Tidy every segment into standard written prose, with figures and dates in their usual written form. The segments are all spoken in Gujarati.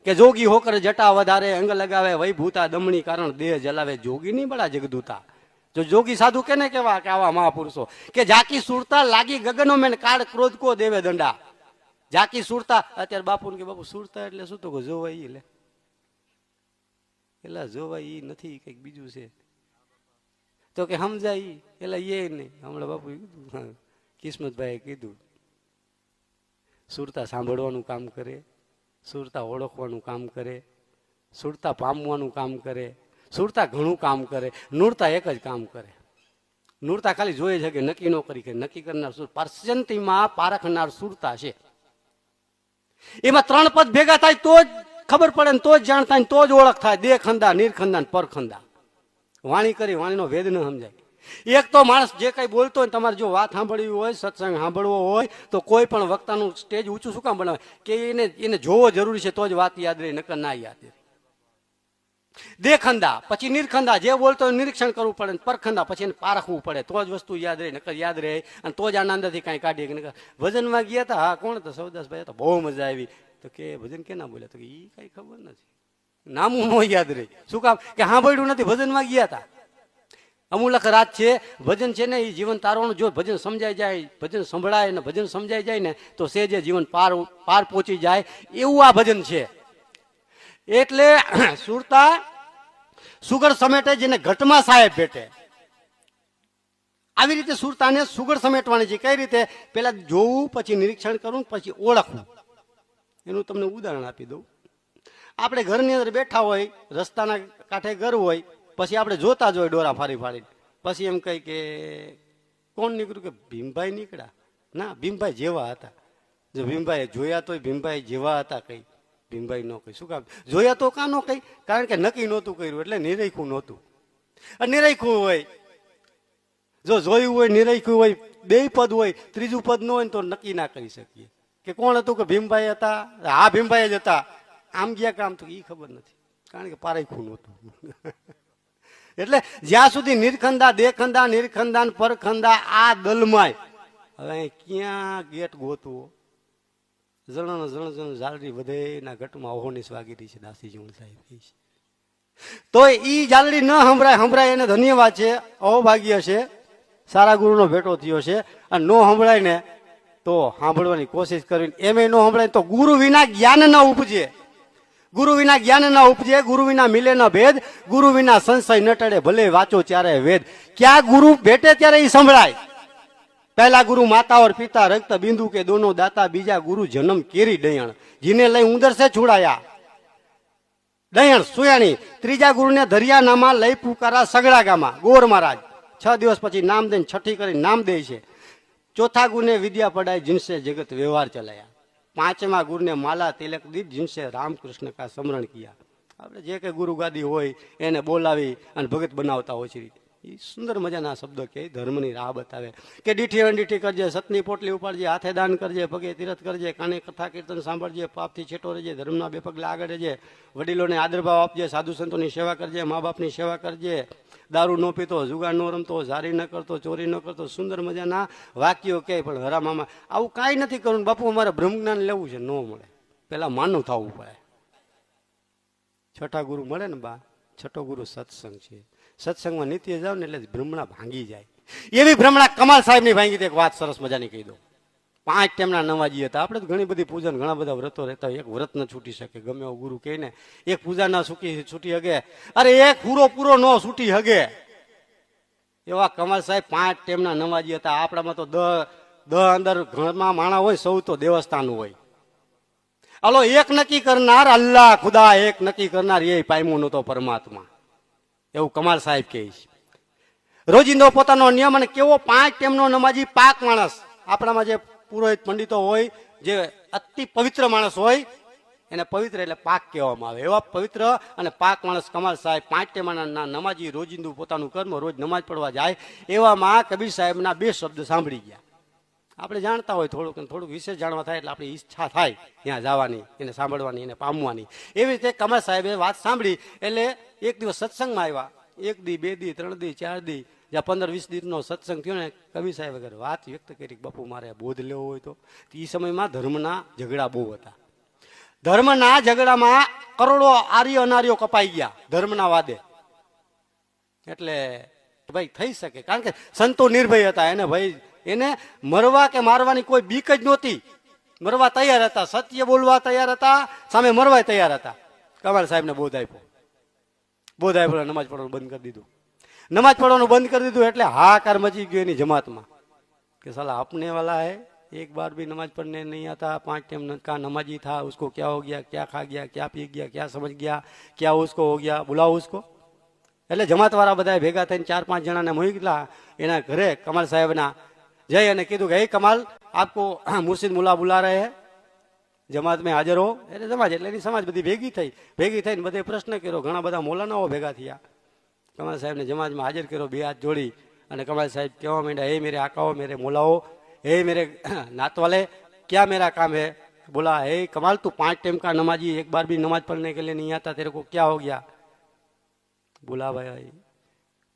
કે જોગી હોકર જટા વધારે અંગ લગાવે વહી ભૂતા દમણી કારણ દેહ જલાવે જોગી નહીં બળા જગદૂતા. જો જોગી સાધુ કેને કેવા કે આવા મહાપુરુષો કે જાકી સુરતા લાગી ગગનો મેન કાળ ક્રોધ કો દેવે દંડા. જાકી સુરતા અત્યારે બાપુ કે બાપુ સુરતા એટલે શું તો જોવાય ઈ લે એટલે જોવાય ઈ નથી કઈક બીજું છે તો કે સમજાય એટલે એ નહીં. હમણાં બાપુ કીધું કિસ્મતભાઈએ કીધું સુરતા સાંભળવાનું કામ કરે, સુરતા ઓળખવાનું કામ કરે, સુરતા પામવાનું કામ કરે, સુરતા ઘણું કામ કરે, નૂરતા એક જ કામ કરે. નૂરતા ખાલી જોઈએ છે કે નક્કી ન કરી કે નક્કી કરનાર પરસંતીમાં પારખનાર સુરતા છે. એમાં ત્રણ પદ ભેગા થાય તો જ ખબર પડે ને તો જ જાણ થાય તો જ ઓળખ થાય. દે ખંદા, નિરખંદા, પરખંદા. વાણી કરી વાણીનો ભેદ ન સમજાય. એક તો માણસ જે કઈ બોલતો હોય તમારે જો વાત સાંભળવી હોય, સત્સંગ સાંભળવો હોય તો કોઈ પણ વક્તાનું સ્ટેજ ઊંચું શું કામ બનાવે કે એને જોવો જરૂરી છે તો જ વાત યાદ રહે, નકર ના યાદ રહે. દેખંદા પછી નિરખંદા, જે બોલતો હોય નિરીક્ષણ કરવું પડે, પરખંદા પછી એને પારખવું પડે તો જ વસ્તુ યાદ રહે, નકર યાદ રહે અને તો જ આનંદથી કાંઈ કાઢીએ. નકર ભજનમાં ગયા હતા, હા કોણ હતા સૌદાસભાઈ હતા, બહુ મજા આવી. તો કે ભજન કે ના બોલ્યા? તો કે એ કઈ ખબર નથી, નામું ન યાદ રહે. શું કામ કે સાંભળ્યું નથી, ભજનમાં ગયા હતા. અમૂલક રાત છે ભજન છે ને એ જીવન તારવાનું. જો ભજન સમજાઈ જાય, ભજન સંભળાય ને ભજન સમજાઈ જાય ને તો સેજે જીવન પાર પહોંચી જાય એવું આ ભજન છે. એટલે સુરતા સુગર સમેટે જેને ઘટમાં સાહેબ ભેટે, આવી રીતે સુરતાને સુગર સમેટવાની છે. કઈ રીતે? પેલા જોવું, પછી નિરીક્ષણ કરવું, પછી ઓળખવું. એનું તમને ઉદાહરણ આપી દઉં. આપણે ઘરની અંદર બેઠા હોય, રસ્તાના કાંઠે ઘર હોય, પછી આપણે જોતા જ હોય ડોરા ફાડી ફાડીને, પછી એમ કહી કે કોણ નીકળ્યું? કે ભીમભાઈ નીકળ્યા. ના, ભીમભાઈ જેવા હતા. જો ભીમભાઈ જોયા તો ભીમભાઈ જેવા હતા. કઈ ભીમભાઈ ન કહી. શું કામ જોયા તો કાં ન કહી? કારણ કે નક્કી નહોતું કર્યું એટલે નિરખ્યું નહોતું. નિરખ્યું હોય, જો જોયું હોય, નિરખ્યું હોય, બે પદ હોય, ત્રીજું પદ ન હોય ને તો નક્કી ના કરી શકીએ કે કોણ હતું. કે ભીમભાઈ હતા, હા ભીમભાઈ જ હતા. આમ ગયા કામ તો એ ખબર નથી, કારણ કે પારેખું નહોતું. એટલે જ્યાં સુધી નિરખંદા, દેખંદા, નિરખંદા, પરખંદા આ દલમાય. હવે ક્યાં ગેટ ગોતવો? જણ ઝાલડી વધે ના ઘટમાં ઓહોની વાગી છે દાસી જીવન સાહેબ છે. તો ઈ ઝાલડી ન સંભળાય એને ધન્યવાદ છે, અહોભાગ્ય છે, સારા ગુરુનો ભેટો થયો છે. અને નો સંભળાય ને તો સાંભળવાની કોશિશ કરવી. એમ ન સંભળાય તો ગુરુ વિના જ્ઞાન ન ઉપજે. ગુરુ વિના જ્ઞાન ન ઉપજે, ગુરુ વિના મિલે ન ભેદ, ગુરુ વિના સંશય ન ટળે ભલે વાંચો ત્યારે વેદ. ક્યાં ગુરુ ભેટે ત્યારે એ સંભળાય. पहला गुरु माता और पिता रक्त बिंदु के दोनों दाता, बीजा गुरु जन्म केरी डयण जिन्हें लई उंदर से छुड़ाया डयण सुयाणी, त्रीजा गुरु ने धरिया नामा लई पुकारा सगड़ा गामा गोर महाराज 6 दिवस पछी नाम देने छठी करी नाम दे छे। चौथा गुरु ने विद्या पढ़ाई जिनसे जगत व्यवहार चलाया। 5मा गुरु ने माला तिलक दी जिनसे रामकृष्ण का स्मरण किया। આપણે જે કે ગુરુ ગાદી હોય એને બોલાવી અને ભગત બનાવતા હોય છે. એ સુંદર મજાના શબ્દો કે ધર્મની રાહ બતાવે કે દીઠી અનડીઠી કરજે, સતની પોટલી ઉપાડજે, હાથે દાન કરજે, પગે તીરથ કરજે, કાને કથા કીર્તન સાંભળજે, પાપથી છેટો રહેજે, ધર્મના 2 પગલા આગળ રહેજે, વડીલોને આદરભાવ આપજે, સાધુ સંતોની સેવા કરજે, મા બાપની સેવા કરજે, દારૂ ન પીતો, જુગાર ન રમતો, ઝારી ન કરતો, ચોરી ન કરતો. સુંદર મજાના વાક્યો કે પણ હરામામાં આવું કાંઈ નથી કરવું. બાપુ અમારે બ્રહ્મજ્ઞાન લેવું છે, ન મળે, પેલા માનવ થવું પડે. છઠ્ઠા ગુરુ મળે ને બા, છઠ્ઠો ગુરુ સત્સંગ છે. સત્સંગમાં નિત્ય જાવ ને એટલે ભ્રમણા ભાંગી જાય. એવી ભ્રમણા કમાલ સાહેબ ની ભાંગી. એક વાત સરસ મજાની કહી દો. 5 ટાઈમના નવાજી હતા. આપણે તો ઘણી બધી પૂજન, ઘણા બધા વ્રતો રહેતા હોય. એક વ્રત ન છૂટી શકે, ગમે એવો ગુરુ કહે ને. એક પૂજા ના છૂટી હગે, અરે એક પૂરો ન છૂટી હગે. એવા કમાલ સાહેબ 5 ટાઈમના નવાજી હતા. આપણામાં તો 10 અંદર ઘરમાં માણા હોય, સૌ તો દેવસ્થાન હોય. હાલો, એક નક્કી કરનાર અલ્લાહ ખુદા, એક નક્કી કરનાર એ પામ્યું નતો પરમાત્મા. એવું કમાલ સાહેબ કહે છે. રોજિંદો પોતાનો નિયમ. અને કેવો 5 ટાઈમનો નમાજી પાક માણસ. આપણામાં જે પુરોહિત પંડિતો હોય, જે અતિ પવિત્ર માણસ હોય, એને પવિત્ર એટલે પાક કહેવામાં આવે. એવા પવિત્ર અને પાક માણસ કમાલ સાહેબ 5 ટાઈમના નમાજી, રોજિંદુ પોતાનું કર્મ, રોજ નમાજ પડવા જાય. એવામાં કબીર સાહેબના 2 શબ્દ સાંભળી ગયા. આપણે જાણતા હોય થોડુંક વિશેષ જાણવા થાય એટલે આપણી ઈચ્છા થાય ત્યાં જવાની, એને સાંભળવાની, એને પામવાની. એવી રીતે કમાલ સાહેબે વાત સાંભળી એટલે એક દિવસ સત્સંગમાં આવ્યા. 1 દી, 2 દી, 3 દી, 4 દી, જ્યાં 15-20 દિનનો સત્સંગ થયો ને, કવિ સાહેબ વગર વાત વ્યક્ત કરી કે બાપુ મારે બોધ લેવો હોય તો. એ સમયમાં ધર્મના ઝઘડા બહુ હતા. ધર્મના ઝઘડામાં કરોડો આર્ય અનાર્યો કપાઈ ગયા ધર્મના વાદે. એટલે ભાઈ થઈ શકે, કારણ કે સંતો નિર્ભય હતા. એને ભાઈ એને મરવા કે મારવાની કોઈ બીક જ નહોતી. મરવા તૈયાર હતા, સત્ય બોલવા તૈયાર હતા, સામે મરવા તૈયાર હતા. કમાલ સાહેબને બોધ આપ્યો, નમાજ પઢવાનું બંધ કરી દીધું. નમાજ પઢવાનું બંધ કરી દીધું એટલે હાહાકાર મચી ગયો એની જમાતમાં કે સાલા अपने वाला है, एक बार भी नमाज पढ़ने नहीं आता, 5 टाइम का नमाजी था, उसको क्या हो गया, क्या खा गया, क्या पी गया, क्या समझ गया, क्या उसको हो गया, बुलाओ उसको. એટલે જમાત વાળા બધા ભેગા થઈને 4-5 જણાને મોકલા એના ઘરે કમાલ સાહેબના, જઈ અને કીધું કે હે કમાલ, આપકો મુર્શિદ મુલા બુલા રહે હે, જમાત મેં હાજર હો. એટલે સમાજ એટલે એની સમાજ બધી ભેગી થઈને બધે પ્રશ્ન કર્યો. ઘણા બધા મોલાનાઓ ભેગા થયા. કમાલ સાહેબને જમાતમાં હાજર કર્યો, 2 હાથ જોડી અને કમાલ સાહેબ કહેવા માંડ્યા, હે મેરે આકાઓ, મેરે મોલાઓ, हे मेरे नात वाले, क्या मेरा काम है? बोला, हे कमाल, तू 5 टाइम का नमाजी, एक बार भी नमाज पढ़ने के लिए नहीं आता, तेरे को क्या हो गया? बोला, भाई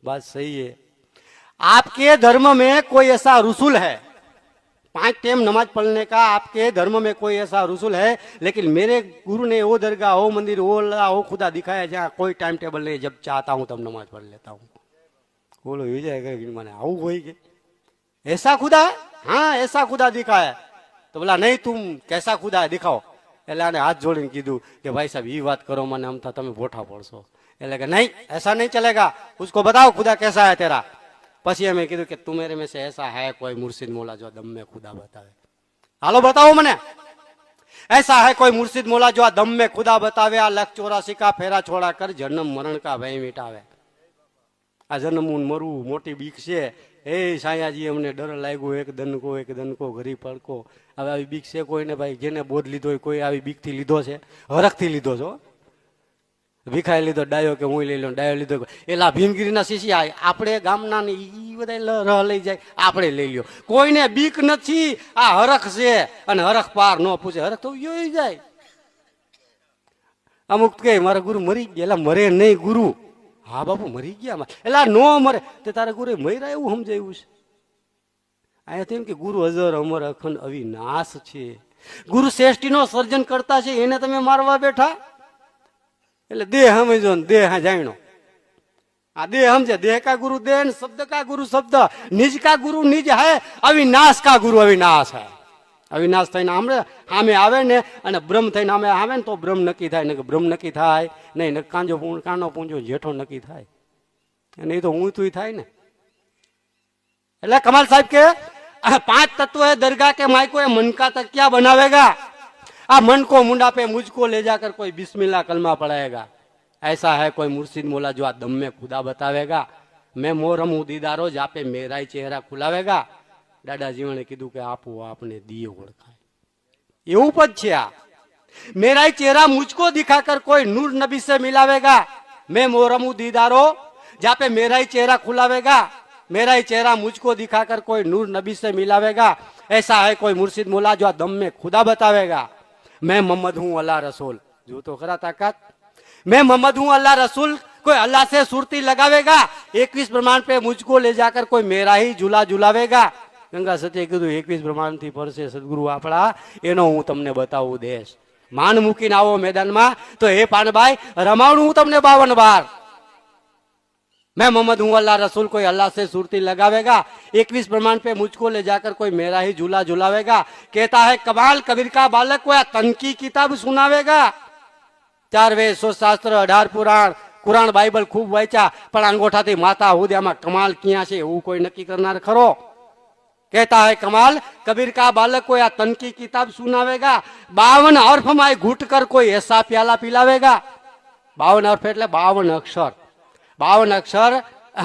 बात सही है, आपके धर्म में कोई ऐसा रसूल है, 5 टाइम नमाज पढ़ने का आपके धर्म में कोई ऐसा रसूल है, लेकिन मेरे गुरु ने वो दरगाह, वो मंदिर, वो अल्लाह, वो खुदा दिखाया जहाँ कोई टाइम टेबल नहीं, जब चाहता हूँ तब नमाज पढ़ लेता हूँ. बोलो विजय मैंने आऊ हो गए, ऐसा खुदा है? हाँ ऐसा खुदा दिखा है. तो बोला नहीं, तुम कैसा खुदा है दिखाओ. એટલે આને હાથ જોડીને કીધું કે ભાઈ સાહેબ એ વાત કરો મને, આમ था તમે બોઠા પડશો. એટલે કે નહીં, ऐसा नहीं चलेगा, उसको बताओ खुदा कैसा है तेरा. પછી અમે કીધું કે તું मेरे में से ऐसा है कोई मुर्शिद मौला जो दम में खुदा बतावे. હાલો બતાવો મને. ऐसा है कोई मुर्शिद मौला जो दम में खुदा बतावे, आ 184 का फेरा छोड़ा कर जन्म मरण का भय मिटावे. આ જન્મવું મરવું મોટી બીક છે. એ સાયાજી અમને ડર લાગ્યો, એક દનકો ઘરી પડકો. હવે આવી બીક છે કોઈને? ભાઈ જેને બોધ લીધો હોય કોઈ આવી બીકથી લીધો છે? હરખથી લીધો છો. ભીખાઈ લીધો ડાયો કે હું લઈ લો, ડાયો લીધો એલા ભીમગીરીના શિષ્ય આપણે ગામના ને ઈ બધા રહ લઈ જાય, આપણે લઈ લ્યો. કોઈને બીક નથી, આ હરખ છે. અને હરખ પાર ન પૂછે, હરખ તો યોઈ જાય. અમુક કે મારા ગુરુ મરી ગયા. એલા મરે નહીં ગુરુ. હા બાપુ મરી ગયા, એટલે નો મરે તે તારા ગુરુ મર્યા એવું સમજાયું છે. અહીંયા એમ કે ગુરુ અજર અમર અખંડ અવિનાશ છે. ગુરુ શ્રેષ્ઠીનો સર્જન કરતા છે, એને તમે મારવા બેઠા. એટલે દેહ સમજો ને દેહ જાણ્યો. આ દેહ સમજે, દેહ કા ગુરુ દેહ, શબ્દ કા ગુરુ શબ્દ, નિજ કા ગુરુ નિજ હૈ, અવિનાશ કા ગુરુ અવિનાશ હૈ. અવિનાશ થઈને આમે આવે ને અને બ્રહ્મ થઈને આમે આવે ને તો બ્રહ્મ નક્કી થાય. ને બ્રહ્મ નક્કી થાય નહીં, કાનો પૂંજો જેઠો નક્કી થાય. અને એ તો હું તું થાય ને. એટલે કમાલ સાહેબ કે 5 तत्व है दरगाह के माई को, ये मन का तक क्या बनावेगा? आ मन को मुंडा पे मुझको ले जाकर कोई बिस्मिल्लाह कलमा पढ़ाएगा. ऐसा है कोई मुर्शिद मौला जो आ दम में खुदा बतावेगा. मैं मोरम हूं दीदारो जा पे मेरा ही चेहरा खुलावेगा. દાદા જીવણે કીધું કે આપો આપને દિયે ઓળખાય એવું પદ છે આ. मेरा ही चेहरा मुझको दिखाकर कोई नूर नबी से मिलावेगा. मैं मोरम हूं दीदारो जहाँ पे मेरा ही चेहरा खुलावेगा. मेरा ही चेहरा मुझको दिखाकर कोई नूर नबी से मिलावेगा. ऐसा है कोई मुर्शिद मौला जो दम में खुदा बतावेगा. मैं मोहम्मद हूं अल्लाह रसूल. जो तो खरा ताकत. मैं मोहम्मद हूं अल्लाह रसूल. कोई अल्लाह से सुरती लगावेगा. 21 ब्रह्मांड पे मुझको ले जाकर कोई मेरा ही झूला झूलावेगा. ગંગા સત્ય કીધું 21 બ્રહ્માંડ થી પરસે સદગુરુ આપણા, એનો હું તમને બતાવું દેશ. માન મૂકીને આવો મેદાનમાં તો હે પાનભાઈ રમાડું હું તમને 52 બાર. मैं मोहम्मद हूं अल्लाह रसूल, कोई अल्लाह से सुरती लगावेगा. 21 ब्रह्मांड पे मुझको ले जाकर कोई मेरा ही झूला झूलावेगा. कहता है कमाल कबीर का बालक को तन की किताब सुनावेगा. 4 वेद 100 शास्त्र 18 पुराण कुराण बाइबल खूब वाંચ્યા, પણ અંગોઠાથી માથા હુદ્યામાં કમાલ ક્યાં છે એવું કોઈ નક્કી કરનાર ખરો? कहता है कमाल कबीर का बालक को या तन की किताब सुनावेगा. 52 अर्फ में घूट कर कोई ऐसा प्याला पिलावेगा. 52 अर्फ એટલે 52 અક્ષર. 52 અક્ષર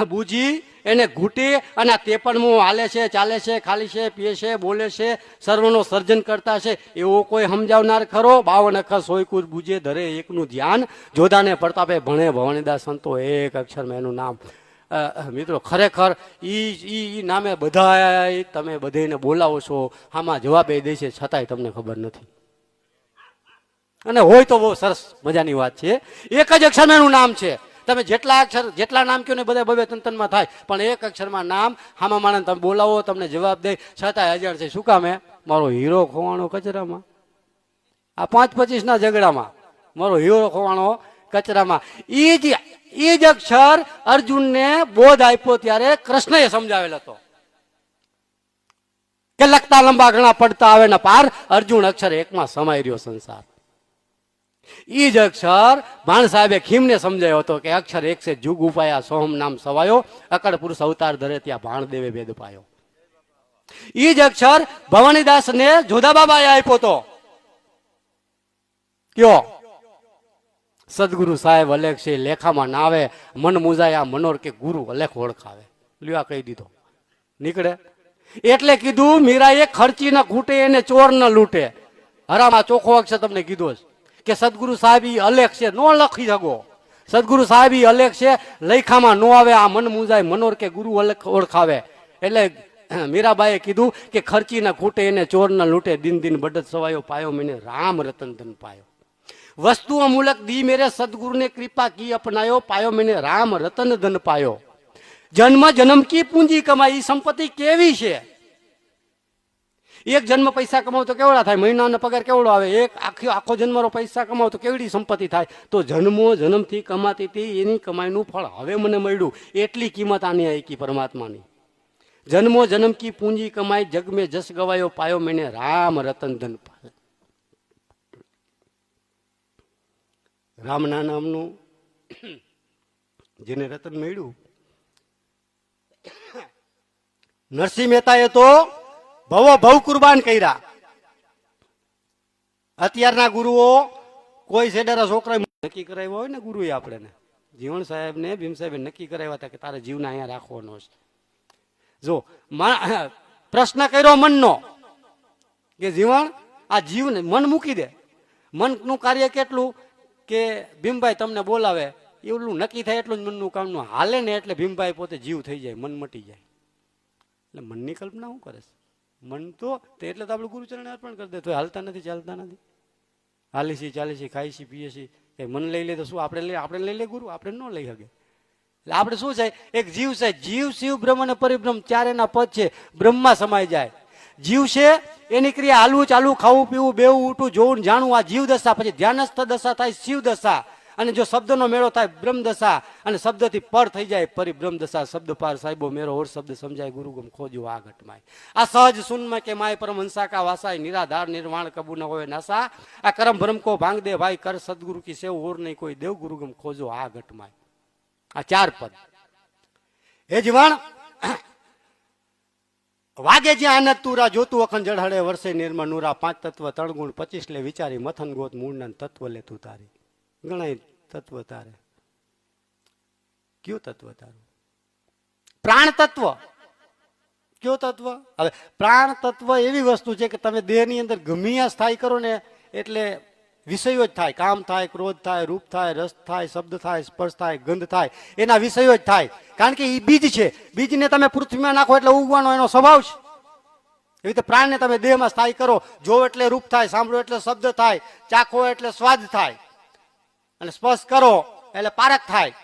બુજી એને ઘૂટી અને 53મું હાલે છે, ચાલે છે, ખાલી છે, પીએ છે, બોલે છે, સર્વનો સર્જન કરતા છે એવો કોઈ સમજાવનાર ખરો? 52 અક્ષર સોય કુર બુજે ધરે એકનું ધ્યાન, જોધાને પ્રતાપે ભણે ભવણીદાસ સંતો એક અક્ષરમાં એનું નામ. મિત્રો ખરેખર ઈ નામે બધા તમે બધાને બોલાવો છો, આમાં જવાબ એ દે છે છતાંય તમને ખબર નથી. અને હોય તો બહુ સરસ મજાની વાત છે. એક જ અક્ષરમાં એનું નામ છે. તમે જેટલા નામ કહો ને બધા બબે તંતનમાં થાય, પણ એક અક્ષરમાં નામ. હામાં માણસ તમે બોલાવો તમને જવાબ દે છતાંય અજાણ છે. શું કામ? મારો હીરો ખોવાણો કચરામાં, આ 5-25 ના ઝઘડામાં મારો હીરો ખોવાણો કચરામાં. ઈ જ અક્ષર અર્જુનને બોધ આપ્યો ત્યારે કૃષ્ણએ સમજાવેલ હતો કે લખતા લંબા ઘણા પડતા આવે ને પાર, અર્જુન અક્ષર એકમાં સમાઈ રહ્યો સંસાર. ઈ જ અક્ષર ભાણ સાહેબે ખીમને સમજાયો હતો કે અક્ષર એક સે જુગ ઉપાયા સોહમ નામ સવાયો, અકડ પુરુષ અવતાર ધરે ત્યાં ભાણ દેવે ભેદ પાયો. ઈ જ અક્ષર ભવાનીદાસ ને જોધા બાબાએ આપ્યો હતો. કયો? સદગુરુ સાહેબ અલેખ છે લેખામાં ના આવે, મન મુજાયા મનોર કે ગુરુ અલેખ ઓળખાવે. લ્યો કહી દીધો નીકળે. એટલે કીધું મીરાએ ખર્ચી ન ખૂટે એને ચોર ન લૂંટે. હરામાં ચોખ્ખો અક્ષર તમને કીધો કે સદગુરુ સાહેબ ઈ અલેખ છે, નો લખી શકો. સદગુરુ સાહેબ ઈ અલેખ છે, લેખામાં નો આવે. આ મન મુજાય મનોર કે ગુરુ અલેખ ઓળખાવે. એટલે મીરાબાઈએ કીધું કે ખર્ચી ન ખૂટે એને ચોર ન લૂંટે, દિન દિન બડત સવાયો પાયો મેને રામ રતન ધન પાયો. વસ્તુઓ મૂલક દી મેરે સદગુરુ ને કૃપા કી અપનાયો, પાયો મેને રામ રતન ધન પાયો. જન્મ જન્મ કી પૂંજી કમાઈ. સંપત્તિ કેવી છે? એક જન્મ પૈસા કમાવ તો કેવડા થાય? મહિનાનો પગાર કેવડો આવે? એક આખો જન્મનો પૈસા કમાવ તો કેવડી સંપત્તિ થાય? તો જન્મો જન્મથી કમાતી હતી એની કમાઈનું ફળ હવે મને મળ્યું. એટલી કિંમત આની આઈકી પરમાત્માની. જન્મો જન્મ કી પૂંજી કમાઈ, જગ મેં જસ ગવાયો, પાયો મેને રામ રતન ધન પાયો. રામના નામનું જેને રતન મળ્યું, નરસિંહ મહેતાએ તો ભવ કુરબાન કર્યા. અત્યારના ગુરુઓ કોઈ સેડારા છોકરા નક્કી કરાવ્યા હોય ને ગુરુએ આપણે જીવણ સાહેબ ને ભીમ સાહેબે નક્કી કરાવ્યા હતા કે તારે જીવને અહીંયા રાખવાનો છે. જો પ્રશ્ન કર્યો મનનો કે જીવણ આ જીવને મન મૂકી દે. મનનું કાર્ય કેટલું કે ભીમભાઈ તમને બોલાવે એટલું નક્કી થાય એટલું જ મનનું કામનું હાલે ને એટલે ભીમભાઈ પોતે જીવ થઈ જાય, મન મટી જાય. એટલે મનની કલ્પના શું કરે છે? મન તો એટલે તો આપણે ગુરુચરણે અર્પણ કરી દે તો હાલતા નથી, ચાલતા નથી. હાલીસી ચાલીસી ખાઈસી પીએસી કે મન લઈ લે તો શું આપણે લઈ લે ગુરુ? આપણે ન લઈ શકે. એટલે આપણે શું છે? એક જીવ છે, જીવ શિવ બ્રહ્મ અને પરિબ્રહ્મ ચાર એના પદ છે. બ્રહ્મમાં સમાઈ જાય. જીવ છે એની ક્રિયા હાલવું ચાલવું ખાવું પીવું બેવું ઉઠવું જોવું જાણવું આ જીવ દશા. પછી ધ્યાનસ્થ દશા થાય શિવ દશા. અને જો શબ્દનો મેળો થાય બ્રહ્મ દશા. અને શબ્દથી પર થઈ જાય પરિબ્રહ્મ દશા. શબ્દ પાર સાહેબો મેરો ઓર શબ્દ સમજાય ગુરુગમ ખોજો આ ઘટમાય. આ સહજ સુનમાં કે માય પરમ હંસા કા વાસાય નિરાધાર નિર્વાણ કબુ ન હોય નાસા. આ કરમ ભરમ કો ભાંગ દે ભાઈ કર સદગુરુ કી સેવ ઓર નહીં કોઈ દેવ ગુરુગમ ખોજો આ ઘટમાય. આ ચાર પદ. હે જીવાણ વાગે જ્યાં આનંદ તુરા જોતું અખંડ જળહળે વર્ષે નિર્મળ નુરા. 5 તત્વ 3 ગુણ 25 લે વિચારી મથન ગોત મૂળના તત્વ લે તું તારી. ગણાય તત્વ તારે. કયું તત્વ તારું? પ્રાણ તત્વ. કયો તત્વ? હવે પ્રાણ તત્વ એવી વસ્તુ છે કે તમે દેહની અંદર ગમ્યા સ્થાયી કરો ને એટલે વિષયો જ થાય. કામ થાય, ક્રોધ થાય, રૂપ થાય, રસ થાય, શબ્દ થાય, સ્પર્શ થાય, ગંધ થાય. એના વિષયો જ થાય. કારણ કે એ બીજ છે. બીજને તમે પૃથ્વીમાં નાખો એટલે ઉગવાનો એનો સ્વભાવ છે. એવી રીતે પ્રાણને તમે દેહમાં સ્થાયી કરો. જો એટલે રૂપ થાય, સાંભળો એટલે શબ્દ થાય, ચાખો એટલે સ્વાદ થાય, અને સ્પર્શ કરો એટલે પારક થાય.